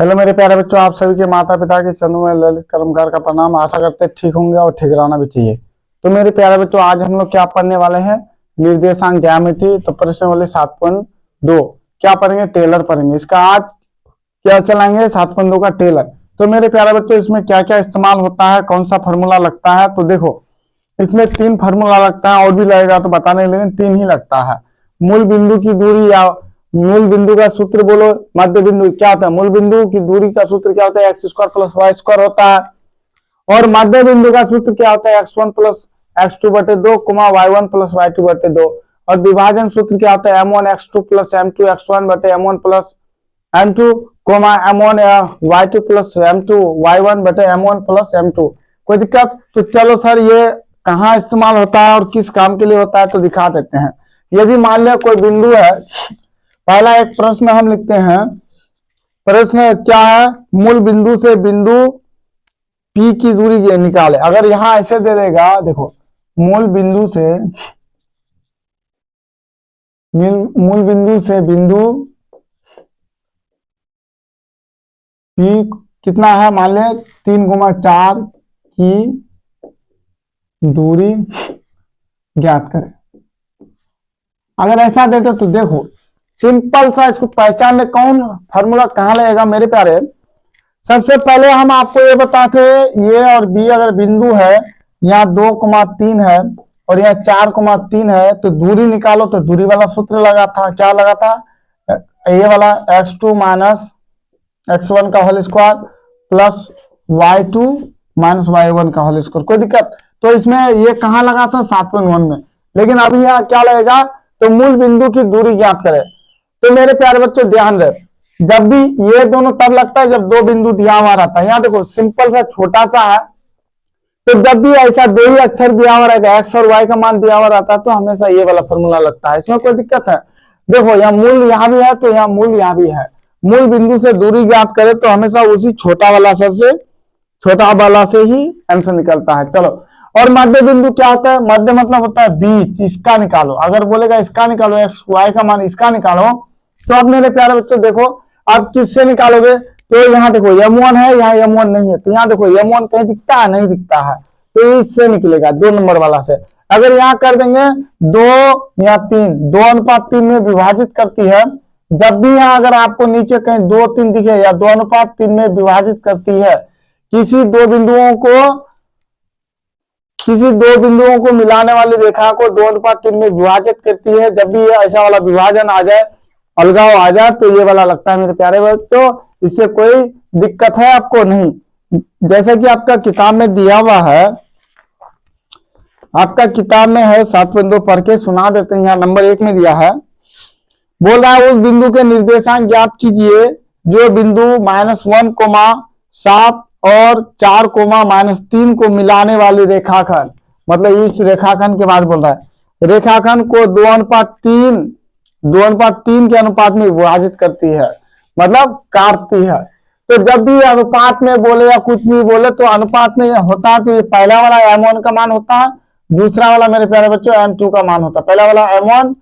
Hello मेरे प्यारे बच्चों, आप सभी के माता पिता के चरणों में ललित कर्मकार का प्रणाम। आशा करते हैं ठीक होंगे और ठीक रहना भी चाहिए। तो मेरे प्यारे बच्चों, आज हम लोग क्या पढ़ने वाले हैं? निर्देशांक ज्यामिति। तो प्रश्न वाले 7.2 क्या पढ़ेंगे? टेलर पढ़ेंगे। इसका आज क्या चलाएंगे? 7.2 का टेलर। तो मेरे प्यारे बच्चों, इसमें क्या क्या इस्तेमाल होता है, कौन सा फॉर्मूला लगता है? तो देखो, इसमें 3 फार्मूला लगता है, और भी लगेगा तो बता नहीं, लेकिन 3 ही लगता है। मूल बिंदु की दूरी या मूल बिंदु का सूत्र बोलो। मध्य बिंदु क्या होता है? मूल बिंदु की दूरी का सूत्र क्या होता है? X square plus Y square होता है। और मध्य बिंदु का सूत्र क्या होता है? x1 प्लस x2 बटे 2 y1 प्लस y2 बटे 2। और विभाजन सूत्र क्या होता है? m1 x2 plus m2 x1 बटे m1 plus m2 m1 y2 plus m2 y1 बटे m1 प्लस m2। कोई दिक्कत? तो चलो सर, ये कहाँ इस्तेमाल होता है और किस काम के लिए होता है तो दिखा देते हैं। यदि मान लिया कोई बिंदु है, पहला एक प्रश्न हम लिखते हैं। प्रश्न क्या है? मूल बिंदु से बिंदु P की दूरी निकाले। अगर यहां ऐसे दे देगा, देखो, मूल बिंदु से बिंदु P कितना है? मान ले 3,4 की दूरी ज्ञात करें। अगर ऐसा देते तो देखो, सिंपल सा इसको पहचानने कौन फार्मूला कहां लगेगा मेरे प्यारे। सबसे पहले हम आपको ये बताते, ये और बी अगर बिंदु है, यहाँ 2,3 है और यहाँ 4,3 है, तो दूरी निकालो। तो दूरी वाला सूत्र लगा था, क्या लगा था? ये वाला x2 माइनस x1 का whole square plus y2 minus y1 का होल स्क्वायर। कोई दिक्कत? तो इसमें ये कहाँ लगा था? 7.1 में। लेकिन अभी यहाँ क्या लगेगा? तो मूल बिंदु की दूरी ज्ञात करें। तो मेरे प्यारे बच्चों ध्यान रहे, जब भी ये दोनों तब लगता है जब दो बिंदु दिया हुआ रहता है। यहाँ देखो, सिंपल सा छोटा सा है, तो जब भी ऐसा दो ही अक्षर दिया हुआ रहेगा, एक्स और वाई का मान दिया हुआ रहता है, तो हमेशा ये वाला फॉर्मूला लगता है। इसमें कोई दिक्कत है? देखो, यहाँ मूल यहाँ भी है तो यहाँ मूल यहाँ भी है। मूल बिंदु से दूरी ज्ञात करें तो हमेशा उसी छोटा वाला से ही आंसर निकलता है। चलो, और मध्य बिंदु क्या होता है? मध्य मतलब होता है बीच। इसका निकालो। अगर बोलेगा इसका निकालो, एक्स वाई का मान इसका निकालो, तो अब मेरे प्यारे बच्चों देखो, आप किससे निकालोगे? तो यहाँ देखो m1 है, यहाँ m1 नहीं है, तो यहाँ देखो m1 कहीं दिखता है? नहीं दिखता है, तो इससे निकलेगा 2 नंबर वाला से। अगर यहाँ कर देंगे 2 या 3, 2:3 में विभाजित करती है। जब भी यहाँ अगर आपको नीचे कहीं 2, 3 दिखे या 2:3 में विभाजित करती है, किसी दो बिंदुओं को मिलाने वाली रेखा को 2:3 में विभाजित करती है। जब भी ऐसा वाला विभाजन आ जाए, अलगाव आ जाए, तो ये वाला लगता है मेरे प्यारे बच्चों। इससे कोई दिक्कत है आपको? नहीं। जैसे कि आपका किताब में दिया हुआ है, आपका किताब में है 7.2, पढ़ के सुना देते हैं। यहाँ नंबर 1 में दिया है, बोल रहा है उस बिंदु के निर्देशांक ज्ञात कीजिए जो बिंदु -1, 7 और 4, -3 को मिलाने वाली रेखाखंड। मतलब इस रेखाखंड के बाद बोल रहा है रेखाखंड को 2:3 के अनुपात में विभाजित करती है, मतलब काटती है। तो जब भी अनुपात में बोले या कुछ भी बोले तो अनुपात में होता है, तो ये पहला वाला m1 का मान होता है, दूसरा वाला मेरे प्यारे बच्चों m2 का मान होता है। पहला वाला m1,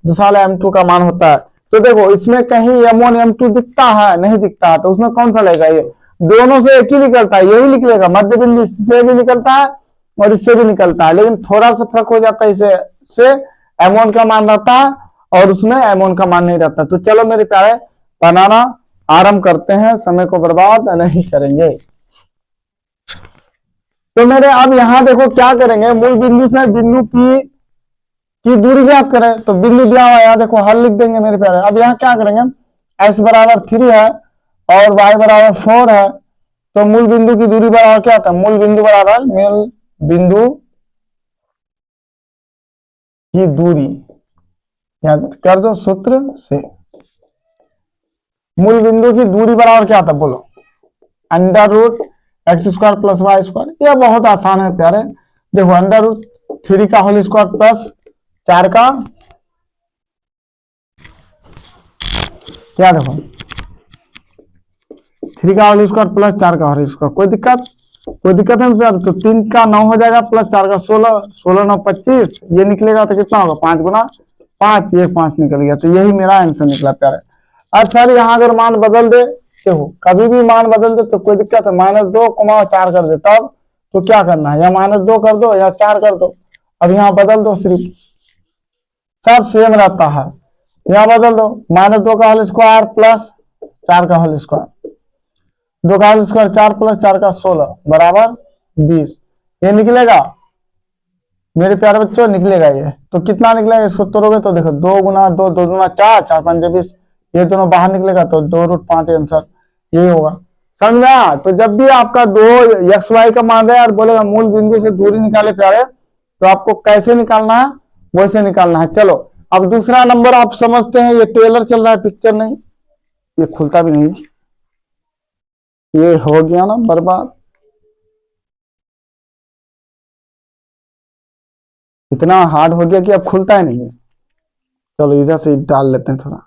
दूसरा वाला m2 का मान होता है। तो देखो, इसमें कहीं m1 m2 दिखता है? नहीं दिखता है, तो उसमें कौन सा लगेगा? ये दोनों से एक ही निकलता है, यही निकलेगा। मध्य बिंदु इससे भी निकलता है और इससे भी निकलता है, लेकिन थोड़ा सा फर्क हो जाता है। इससे m1 का मान रहता है और उसमें m1 का मान नहीं रहता। तो चलो मेरे प्यारे, बनाना आरंभ करते हैं, समय को बर्बाद नहीं करेंगे। तो मेरे अब यहां देखो क्या करेंगे, मूल बिंदु से बिंदु P की दूरी ज्ञात करें। तो बिंदु दिया हुआ है, देखो हल लिख देंगे मेरे प्यारे। अब यहाँ क्या करेंगे, x बराबर 3 है और y बराबर 4 है, तो मूल बिंदु की दूरी बराबर क्या होता है? मूल बिंदु की दूरी याद कर दो सूत्र से। मूल बिंदु की दूरी बराबर क्या था? बोलो, √x² प्लस वाई स्क्वायर। यह बहुत आसान है प्यारे। देखो, √3 का होल स्क्वायर प्लस 4 का, क्या देखो 3 का होल स्क्वायर प्लस 4 का होल स्क्वायर। कोई दिक्कत है प्यारे? तो 3 का 9 हो जाएगा प्लस 4 का 16, 16 9 25, ये निकलेगा तो कितना होगा? 5 गुना 5, ये 5 निकल गया। तो यही मेरा आंसर निकला प्यारे। और सर यहाँ अगर मान बदल दे, देखो कभी भी मान बदल दे तो कोई दिक्कत है, -2,4 कर दे तब तो क्या करना है, या -2 कर दो या 4 कर दो। अब यहाँ बदल दो, सिर्फ सब सेम रहता है। यहाँ बदल दो, -2 का होल स्क्वायर प्लस 4 का होल स्क्वायर, 2 का होल स्क्वायर 4 प्लस 4 का 16 बराबर 20। ये निकलेगा मेरे प्यारे बच्चों, निकलेगा ये। तो कितना निकलेगा, इसको तोड़ोगे तो देखो 2 गुना 2, 2 गुना 4, 4 5 20, ये दोनों बाहर निकलेगा तो 2√5 आंसर यही होगा। समझा? तो जब भी आपका 2 XY का मान रहे और बोलेगा मूल बिंदु से दूरी निकाले प्यारे, तो आपको कैसे निकालना है, वैसे निकालना है। चलो अब दूसरा नंबर आप समझते हैं। ये टेलर चल रहा है, पिक्चर नहीं, ये खुलता भी नहीं जी, ये हो गया ना बर्बाद, इतना हार्ड हो गया कि अब खुलता ही नहीं है। चलो इधर से डाल लेते हैं थोड़ा।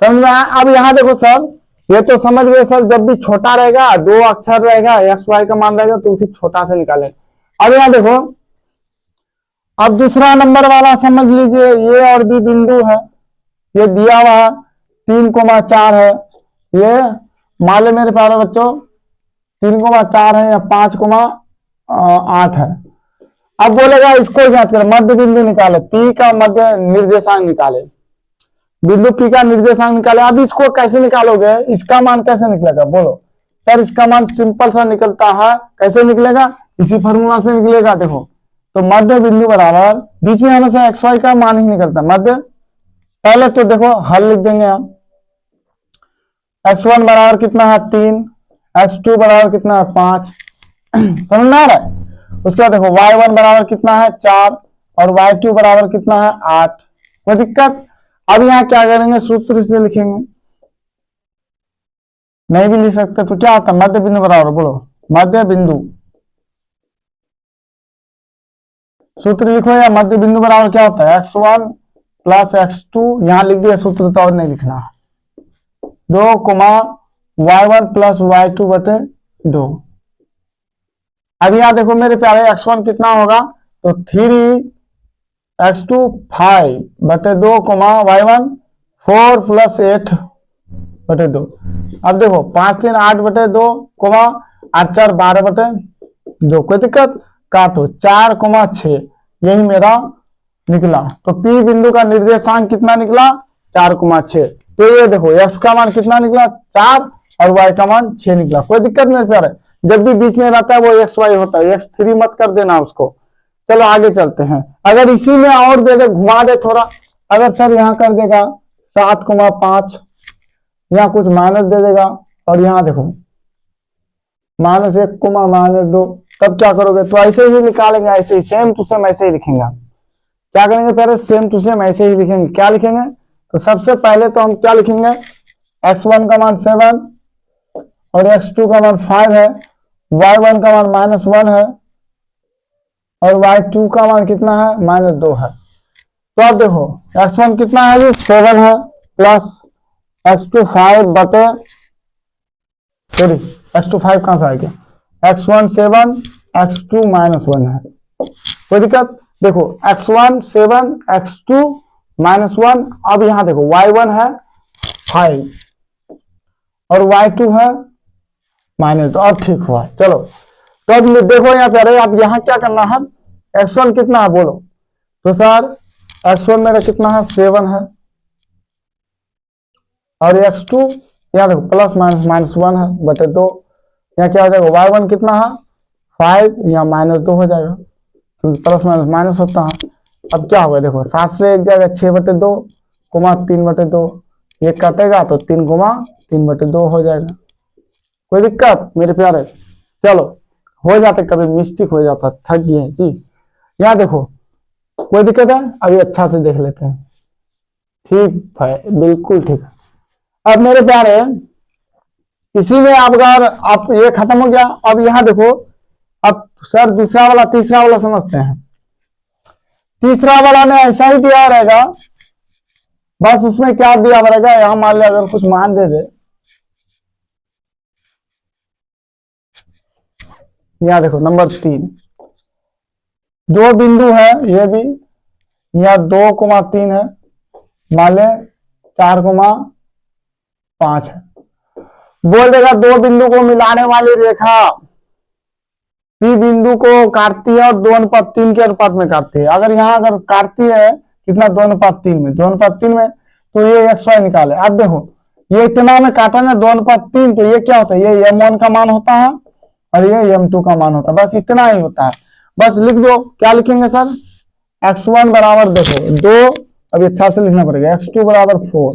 समझ में आया? अब यहाँ देखो सर, ये तो समझ गए सर, जब भी छोटा रहेगा 2 अक्षर रहेगा XY का मान रहेगा तो उसी छोटा से निकाले। अब यहाँ देखो, अब दूसरा नंबर वाला समझ लीजिए, ये और भी बिंदु है, ये दिया हुआ 3,4 है, ये मान ले मेरे प्यारे बच्चों 3,4 है या 5,8 है। अब बोलेगा इसको ज्ञात करें, मध्य बिंदु निकाले, P का मध्य निर्देशांक निकाले, बिंदु P का निर्देशांक निकाले। अब इसको कैसे निकालोगे, इसका मान कैसे निकलेगा बोलो सर? इसका मान सिंपल सा निकलता है, कैसे निकलेगा, इसी फॉर्मूला से निकलेगा। देखो तो मध्य बिंदु बराबर, बीच में हमेशा XY का मान ही निकलता है, मध्य। पहले तो देखो हल लिख देंगे हम, x1 बराबर कितना है 3, x2 बराबर कितना है 5, समझ में आ रहा है? उसके बाद देखो y1 बराबर कितना है 4 और y2 बराबर कितना है 8, कोई दिक्कत? अब यहाँ क्या करेंगे, सूत्र से लिखेंगे, नहीं भी लिख सकते तो क्या होता है, मध्य बिंदु बराबर, बोलो मध्य बिंदु, सूत्र लिखो, या मध्य बिंदु बराबर क्या होता है x1 प्लस x2, यहां लिख दिया सूत्र तो और नहीं लिखना, 2,y1 प्लस y2 बटे 2। अब यहां देखो मेरे प्यारे, x1 कितना होगा तो 3, x2 5 बटे 2, y1 4 प्लस 8 बटे 2। अब देखो 5 3 8 बटे 2, 8 4 12 बटे 2, कोई दिक्कत? काटो 4,6, यही मेरा निकला। तो P बिंदु का निर्देशांक कितना निकला 4,6। तो ये देखो x का मान कितना निकला 4 और y का मान 6 निकला, कोई दिक्कत मेरे प्यारे? जब भी बीच में रहता है वो XY होता है, x3 मत कर देना उसको। चलो आगे चलते हैं। अगर इसी में और दे दे, घुमा दे थोड़ा, अगर सर यहाँ कर देगा 7,5, यहाँ कुछ माइनस दे देगा, और यहाँ देखो -1, -2, तब क्या करोगे? तो ऐसे ही निकालेंगे, ऐसे ही सेम टू सेम ऐसे ही लिखेंगे। क्या करेंगे पहले, सेम टू सेम ऐसे ही लिखेंगे। क्या लिखेंगे? तो सबसे पहले तो हम क्या लिखेंगे, x1 का मान 7 और x2 का मान 5 है, y1 का मान -1 है और y2 का मान कितना है -2 है। तो अब देखो x1 कितना है जी 7 है, प्लस x2 5 बटे, सॉरी x2 5 कहां से आ गया, x1 7 x2 -1 है, कोई दिक्कत? देखो x1 7 x2 -1। अब यहां देखो y1 है 5 और y2 है -2, अब ठीक हुआ। चलो तो अब देखो यहाँ पे, अरे अब यहाँ क्या करना है, x1 कितना है बोलो? तो सर x1 मेरा कितना है 7 है, और x2 यहाँ देखो प्लस माइनस -1 है बटे 2, यहाँ क्या हो जाएगा y1 कितना है 5, यहाँ -2 हो जाएगा क्योंकि प्लस माइनस माइनस होता है। अब क्या होगा देखो 7 से 1 जाएगा 6 बटे 2, 3 बटे 2, ये कटेगा तो 3 बटे 2 हो जाएगा, कोई दिक्कत मेरे प्यारे? चलो हो जाते, कभी मिस्टेक हो जाता, थक गए जी। यहाँ देखो कोई दिक्कत है? अभी अच्छा से देख लेते हैं, ठीक है बिल्कुल ठीक है। अब मेरे प्यारे इसी में आप अगर आप ये खत्म हो गया, अब यहाँ देखो, अब सर दूसरा वाला तीसरा वाला समझते हैं। तीसरा वाला में ऐसा ही दिया रहेगा, बस उसमें क्या दिया रहेगा, यहाँ मान लिया अगर कुछ मान दे दे, यहाँ देखो नंबर 3, दो बिंदु है, ये भी यहाँ 2,3 है, मान ले 4,5 है। बोल देगा दो बिंदु को मिलाने वाली रेखा पी बिंदु को काटती है और 2:3 के अनुपात में काटती है। अगर यहाँ अगर काटती है कितना, 2:3 में, 2:3 में, तो ये XY निकाले। अब देखो ये इतना में काटा ना 2:3, तो ये क्या होता है, ये M1 का मान होता है और ये M2 का मान होता है, बस इतना ही होता है। बस लिख दो, क्या लिखेंगे सर, x1 बराबर देखो 2, अभी अच्छा से लिखना पड़ेगा, x2 बराबर 4,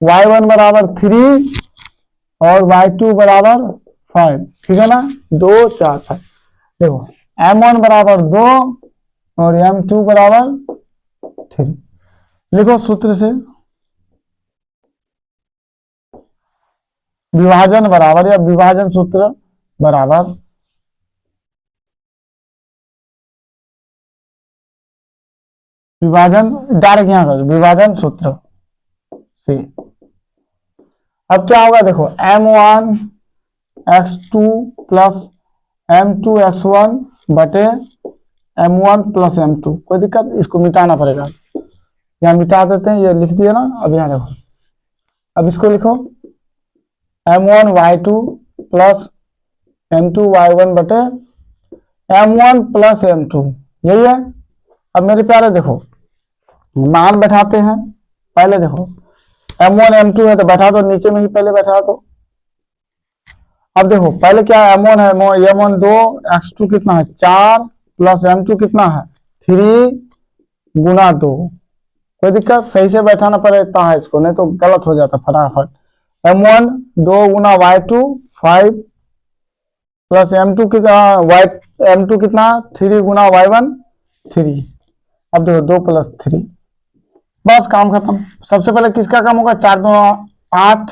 y1 बराबर 3 और y2 बराबर 5, ठीक है ना, 2 4 5। देखो M1 बराबर 2 और M2 बराबर 3, लिखो सूत्र से, विभाजन बराबर या विभाजन सूत्र बराबर विभाजन, डायरेक्ट यहां कर विभाजन सूत्र से। अब क्या होगा देखो, M1 x2 plus M2 x1 बटे M1 प्लस M2, कोई दिक्कत, इसको मिटाना पड़ेगा, यहाँ मिटा देते हैं, ये लिख दिया ना। अब यहाँ देखो, अब इसको लिखो M1 y2 plus M2 y1 बटे M1 प्लस M2, यही है। अब मेरे प्यारे देखो मान बैठाते हैं, पहले देखो M1 M2 है तो बैठा दो, नीचे में ही पहले बैठा दो। अब देखो पहले क्या M1 है, M1 2, x2 कितना है 4 प्लस M2 कितना है 3 गुना 2, कोई दिक्कत, सही से बैठाना पड़ता है इसको, नहीं तो गलत हो जाता फटाफट। M1 2 गुना y2 5 प्लस M2 कितना, M2 कितना 3 गुना y1 3। अब देखो 2 प्लस 3, बस काम खत्म। सबसे पहले किसका काम होगा, 4 2 8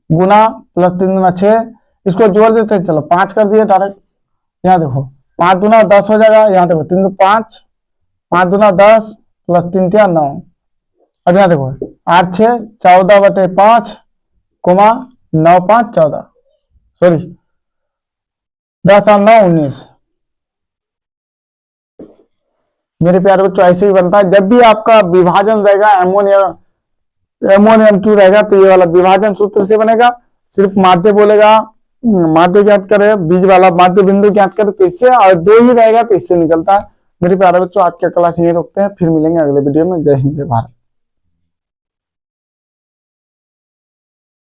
गुना प्लस 3 गुना 6, इसको जोड़ देते हैं, चलो 5 कर दिए डायरेक्ट। यहाँ देखो 5 दूना 10 हो जाएगा, यहाँ देखो 3 2 5, 5 दूना 10 प्लस 3 3 9। अब यहाँ देखो 8 6 14 बटे 5 कोमा 9 5 14, सॉरी 10 और 9 19। मेरे प्यारे बच्चों ऐसे ही बनता है, जब भी आपका विभाजन रहेगा M1 या M1 M2 रहेगा तो ये वाला विभाजन सूत्र से बनेगा। सिर्फ माध्य बोलेगा, माध्य ज्ञात करे, बीज वाला माध्य बिंदु ज्ञात करे तो इससे, और 2 ही रहेगा तो इससे निकलता है। मेरे प्यारे बच्चों आज का क्लास यही रोकते हैं, फिर मिलेंगे अगले वीडियो में। जय हिंद जय भारत।